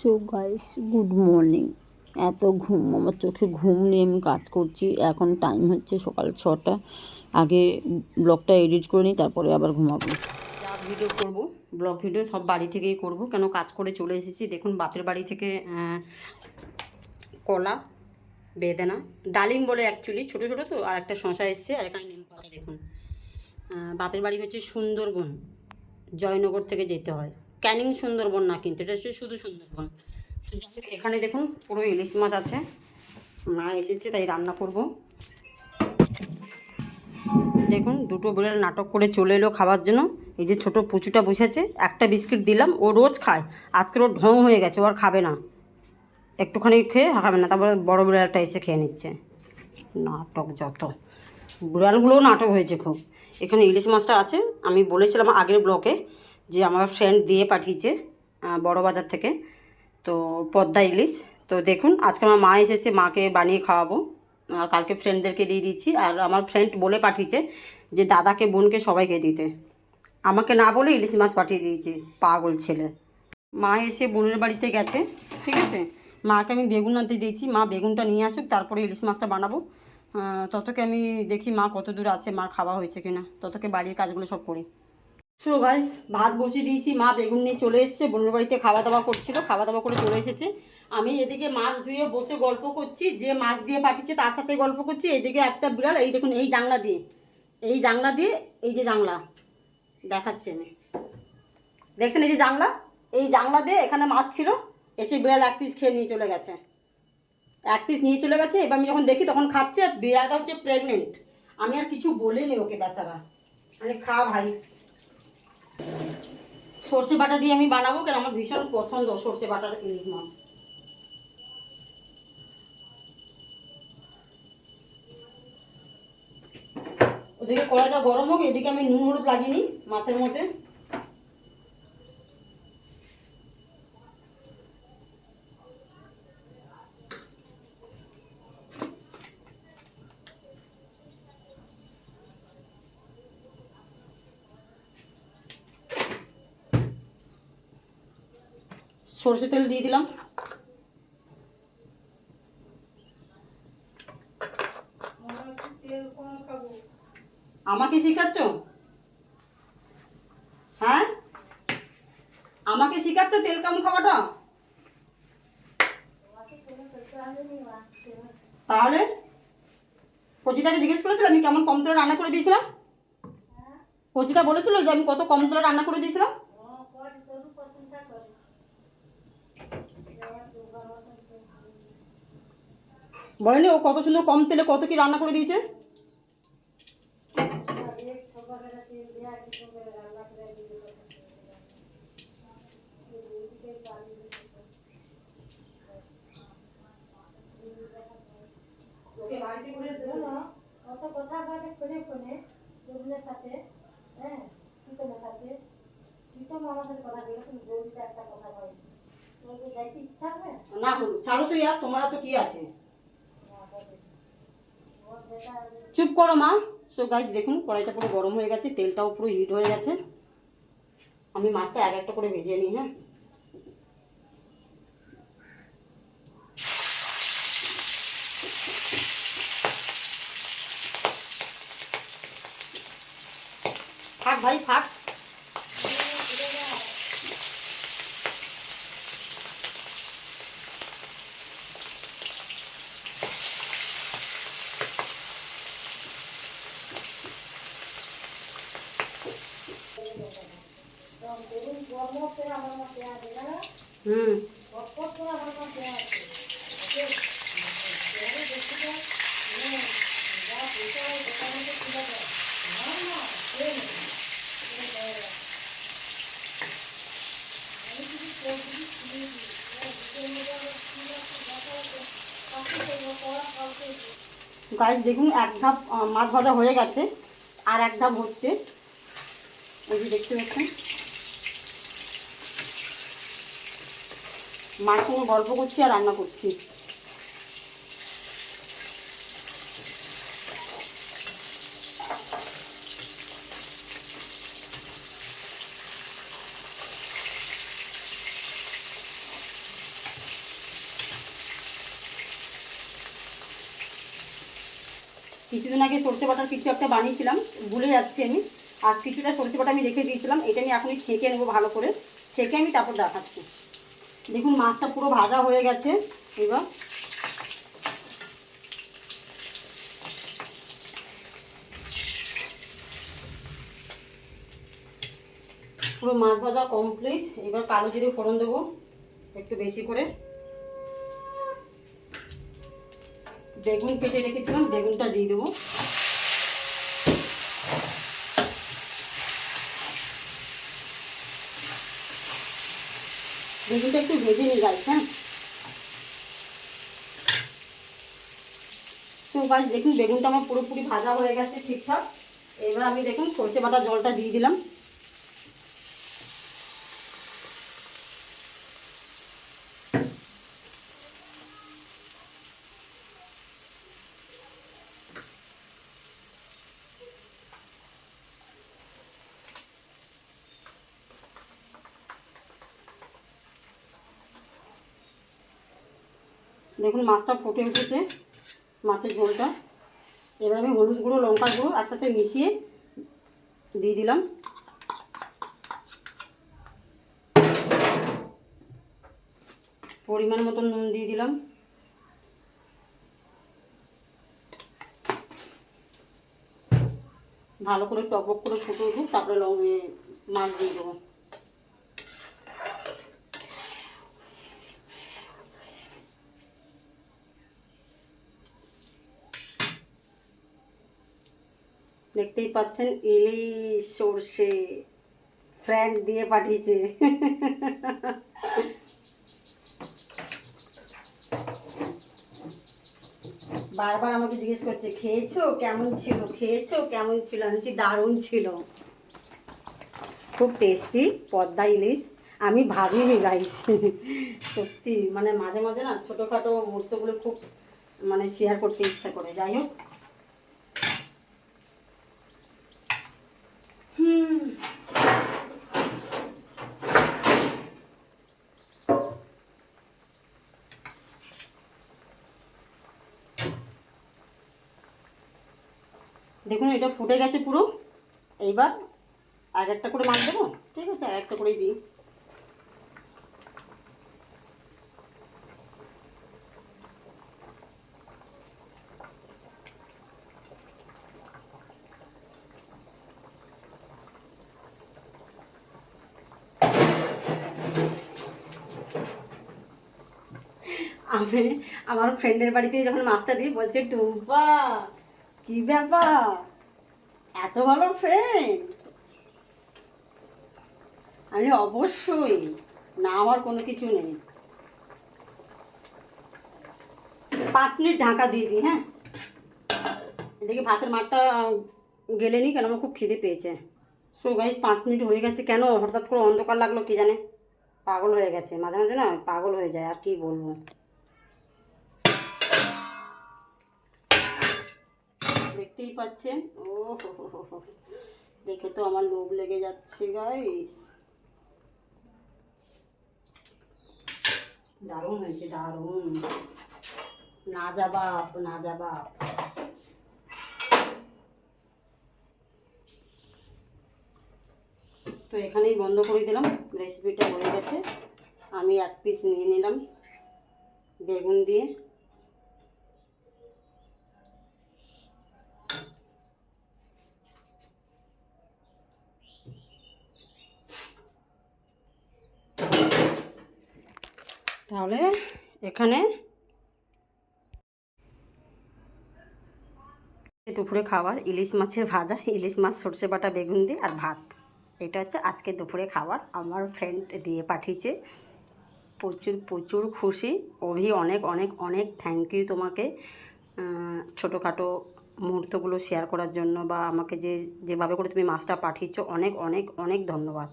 So guys, good morning. এত ঘুম, আমার চোখে ঘুম নিয়ে আমি কাজ করছি। এখন টাইম হচ্ছে সকাল 6টা। আগে ব্লগটা এডিট করে নিই, তারপরে আবার ঘুমাবো। যা ভিডিও করব, ব্লগ ভিডিও সব বাড়ি থেকেই করব, কেন কাজ করে চলে এসেছি। দেখুন বাপের বাড়ি থেকে কলা, বেদানা, ডালিম বলে অ্যাকচুয়ালি, ছোটো ছোটো তো, আর একটা শশা এসছে, আর এখানে নিম পাতা। দেখুন বাপের বাড়ি হচ্ছে সুন্দরবন, জয়নগর থেকে যেতে হয়। ক্যানিং সুন্দরবন না, কিন্তু এটা হচ্ছে শুধু সুন্দরবন। তো যাই হোক, এখানে দেখুন পুরো ইলিশ মাছ আছে। মা এসেছে তাই রান্না করব। দেখুন দুটো বিড়াল নাটক করে চলে এলো খাবার জন্য। এই যে ছোটো পুচুটা বসেছে, একটা বিস্কিট দিলাম, ও রোজ খায়, আজকের ওর ঢং হয়ে গেছে, ও আর খাবে না, একটুখানি খেয়ে খাবে না, তারপরে বড় বিড়ালটা এসে খেয়ে নিচ্ছে। নাটক যত, বিড়ালগুলোও নাটক হয়েছে খুব। এখানে ইলিশ মাছটা আছে, আমি বলেছিলাম আগের ব্লকে যে আমার ফ্রেন্ড দিয়ে পাঠিয়েছে বড় বাজার থেকে, তো পদ্মা ইলিশ। তো দেখুন আজকে আমার মা এসেছে, মাকে বানিয়ে খাওয়াবো, কালকে ফ্রেন্ডদেরকে দিয়ে দিচ্ছি। আর আমার ফ্রেন্ড বলে পাঠিয়েছে যে দাদাকে, বোনকে সবাইকে দিতে, আমাকে না বলে ইলিশ মাছ পাঠিয়ে দিয়েছে, পাগল ছেলে। মা এসে বোনের বাড়িতে গেছে, ঠিক আছে। মাকে আমি বেগুন আনতে দিয়েছি, মা বেগুনটা নিয়ে আসুক, তারপরে ইলিশ মাছটা বানাবো। ততকে আমি দেখি মা কত দূর আছে, মার খাওয়া হয়েছে কিনা, ততকে বাড়ির কাজগুলো সব করি। সো গাইস, ভাত বসিয়ে দিয়েছি, মা বেগুন নিয়ে চলে এসেছে, বোনের বাড়িতে খাওয়া দাওয়া করছিল, খাওয়া দাওয়া করে চলে এসেছে। আমি এদিকে মাছ ধুয়ে বসে গল্প করছি, যে মাছ দিয়ে পাঠিয়েছে তার সাথে গল্প করছি। এইদিকে একটা বিড়াল, এই দেখুন এই জানলা দিয়ে, এই জানলা দিয়ে, এই যে জানলা দেখাচ্ছে আমি, দেখছেন এই যে জানলা, এই জানলা দিয়ে এখানে মাছ ছিল, এসে বিড়াল এক পিস খেয়ে নিয়ে চলে গেছে, এক পিস নিয়ে চলে গেছে। এবার আমি যখন দেখি তখন খাচ্ছে, বিড়ালটা হচ্ছে প্রেগনেন্ট। আমি আর কিছু বলিনি ওকে, বেচারা, মানে খা ভাই। সর্ষে বাটা দিয়ে আমি বানাবো, কেন আমার ভীষণ পছন্দ সর্ষে বাটার ইলিশ মাছ। ওদিকে কড়াইটা গরম হোক, এদিকে আমি নুন হলুদ লাগিয়ে নিই মাছের মধ্যে। সর্ষে তেল দিয়ে দিলাম। আমাকে শিখাচ্ছ? হ্যাঁ, আমাকে শিখাচ্ছ তেল কম খাওয়াটা? তাহলে কচিতাকে জিজ্ঞেস করেছিল আমি কেমন কম তেলে রান্না করে দিয়েছিলাম? কচিতা বলেছিল যে আমি কত কম তেলে রান্না করে দিয়েছিলাম। বলেনি ও কত সুন্দর কম তেলে কত কি রান্না করে দিয়েছে? না বলুন, ছাড়ো তো ইয়ার, তোমার তো কি আছে, চুপ করো মা। সো গাইস দেখুন কড়াইটা পুরো গরম হয়ে গেছে, তেলটাও পুরো হিট হয়ে গেছে। আমি মাছটা এক একটা করে ভেজে নিই। হ্যাঁ, থাক ভাই থাক। হুম, গাইস দেখুন এক ধাপ মাছ ভাজা হয়ে গেছে, আর এক ধাপ হচ্ছে, এই যে দেখতে পাচ্ছেন। মার সঙ্গে গল্প করছি আর রান্না করছি। কিছুদিন আগে সরষে বাটার কিছু একটা বানিয়েছিলাম, ভুলে যাচ্ছি আমি। আর কিছুটা সরষে বাটা আমি রেখে দিয়েছিলাম, এটা আমি এখনই ছেঁকে নেবো ভালো করে। ছেঁকে আমি তারপর দেখাচ্ছি। দেখুন মাছটা পুরো ভাজা হয়ে গেছে। এবার পুরো মাছ ভাজা কমপ্লিট। এবার কালো জিরে ফোড়ন দেবো একটু বেশি করে। বেগুন কেটে রেখেছিলাম, বেগুনটা দিয়ে দেবো। বেগুনটা একটু ভেজে নিয়ে যাচ্ছে। হ্যাঁ, তো গাছ দেখুন বেগুনটা আমার পুরোপুরি ভাজা হয়ে গেছে ঠিকঠাক। এবার আমি দেখুন সর্ষে বাটা জলটা দিয়ে দিলাম। দেখুন মাছটা ফুটে উঠেছে, মাছের ঝোলটা। এবার আমি হলুদ গুঁড়ো লঙ্কার গুঁড়ো একসাথে মিশিয়ে দিয়ে দিলাম। পরিমাণ মতন নুন দিয়ে দিলাম। ভালো করে টকবক করে ফুটে উঠুক, তারপরে মাছ দিয়ে দেবো। দেখতেই পাচ্ছেন ইলিশ সর্ষে ফ্রেন্ড দিয়ে পাঠিয়েছে। বারবার আমাকে জিজ্ঞেস করছে খেয়েছো কেমন ছিল, খেয়েছো কেমন ছিল। আমি বলছি দারুণ ছিল, খুব টেস্টি পদ্মা ইলিশ। আমি ভাবিনি গাইস, সত্যি মানে মাঝে মাঝে না ছোটোখাটো মুহূর্তগুলো খুব মানে শেয়ার করতে ইচ্ছা করে। যাই হোক, দেখুন এটা ফুটে গেছে পুরো। এইবার আর একটা করে মাছ দেবো। ঠিক আছে, আর একটা করেই দিই। আমি আমার ফ্রেন্ডের বাড়িতে যখন মাছটা দিই বলছে টুম্পা কি ব্যাপার, এত ভালো ফ্রেন্ড। আমি অবশ্যই, না আমার কোনো কিছু নেই। 5 মিনিট ঢাকা দিয়ে দিই। হ্যাঁ, এদিকে ভাতের মাঠটা গেলে নি কেন, আমার খুব খিদে পেয়েছে। সো গাইস 5 মিনিট হয়ে গেছে, কেন হঠাৎ করে অন্ধকার লাগলো কি জানে। পাগল হয়ে গেছে, মাঝে মাঝে না পাগল হয়ে যায়, আর কি বলবো। দেখতেই পাচ্ছেন, ও হো, দেখে তো আমার লোভ লেগে যাচ্ছে গাইস। দারুণ হয়েছে, দারুণ। না যাবাব, না যাবাব। তো এখানেই বন্ধ করে দিলাম, রেসিপিটা হয়ে গেছে। আমি 1 পিস নিয়ে নিলাম বেগুন দিয়ে। তাহলে এখানে দুপুরে খাবার ইলিশ মাছের ভাজা, ইলিশ মাছ সর্ষে বাটা বেগুন দিয়ে আর ভাত। এটা হচ্ছে আজকে দুপুরে খাবার, আমার ফ্রেন্ড দিয়ে পাঠিয়েছে। প্রচুর প্রচুর খুশি অভি, অনেক অনেক অনেক থ্যাংক ইউ তোমাকে ছোটোখাটো মুহূর্তগুলো শেয়ার করার জন্য, বা আমাকে যেভাবে করে তুমি মাছটা পাঠিয়েছো, অনেক অনেক অনেক ধন্যবাদ।